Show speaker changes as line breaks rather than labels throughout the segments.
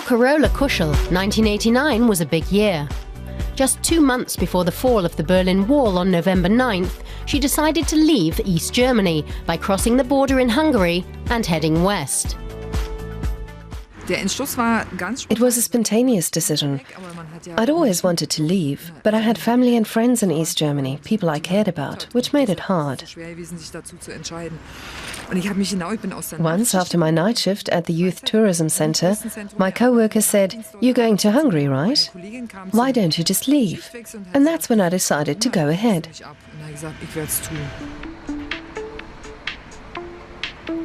Carola Kuschel, 1989 was a big year. Just 2 months before the fall of the Berlin Wall on November 9th, she decided to leave East Germany by crossing the border in Hungary and heading west.
It was a spontaneous decision. I'd always wanted to leave, but I had family and friends in East Germany, people I cared about, which made it hard. Once, after my night shift at the Youth Tourism Center, my co-worker said, "You're going to Hungary, right? Why don't you just leave?" And that's when I decided to go ahead.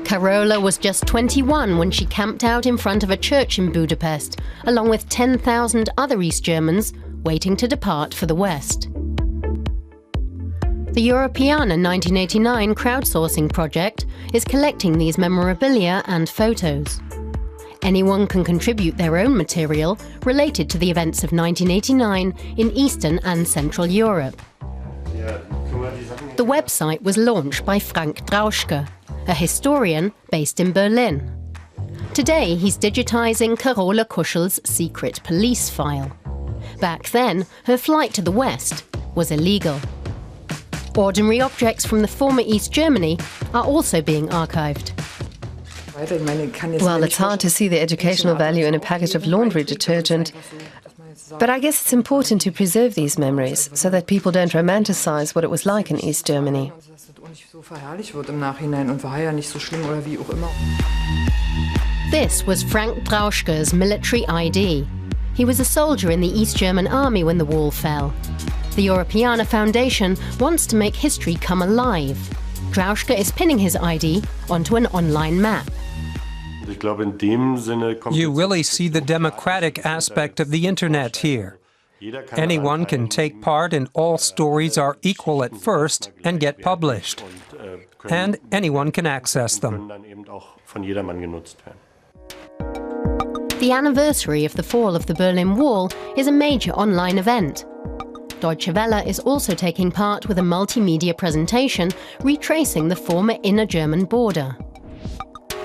Carola was just 21 when she camped out in front of a church in Budapest, along with 10,000 other East Germans waiting to depart for the West. The Europeana 1989 crowdsourcing project is collecting these memorabilia and photos. Anyone can contribute their own material related to the events of 1989 in Eastern and Central Europe. The website was launched by Frank Drauschke, a historian based in Berlin. Today, he's digitizing Carola Kuschel's secret police file. Back then, her flight to the West was illegal. Ordinary objects from the former East Germany are also being archived.
Well, it's hard to see the educational value in a package of laundry detergent, but I guess it's important to preserve these memories so that people don't romanticize what it was like in East Germany.
This was Frank Drauschke's military ID. He was a soldier in the East German army when the wall fell. The Europeana Foundation wants to make history come alive. Drauschke is pinning his ID onto an online map.
You really see the democratic aspect of the internet here. Anyone can take part and all stories are equal at first and get published. And anyone can access them.
The anniversary of the fall of the Berlin Wall is a major online event. Deutsche Welle is also taking part with a multimedia presentation retracing the former inner German border.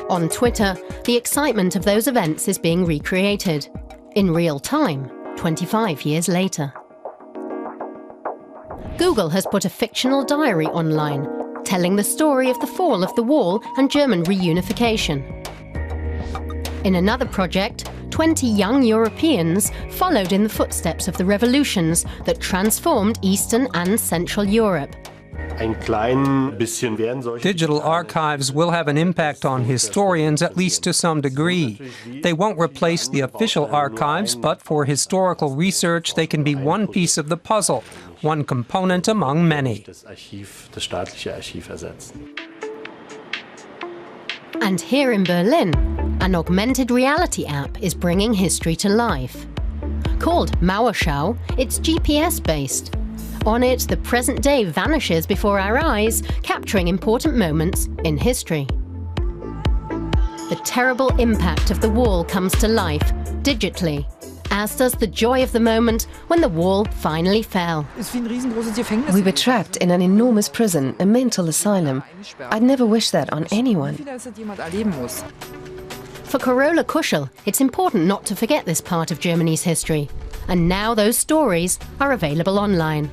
On Twitter, the excitement of those events is being recreated, in real time, 25 years later. Google has put a fictional diary online, telling the story of the fall of the wall and German reunification. In another project, 20 young Europeans followed in the footsteps of the revolutions that transformed Eastern and Central Europe.
Digital archives will have an impact on historians, at least to some degree. They won't replace the official archives, but for historical research, they can be one piece of the puzzle, one component among many.
And here in Berlin, an augmented reality app is bringing history to life. Called Mauerschau, it's GPS-based. On it, the present day vanishes before our eyes, capturing important moments in history. The terrible impact of the wall comes to life, digitally, as does the joy of the moment when the wall finally fell.
We were trapped in an enormous prison, a mental asylum. I'd never wish that on anyone.
For Carola Kuschel, it's important not to forget this part of Germany's history. And now those stories are available online.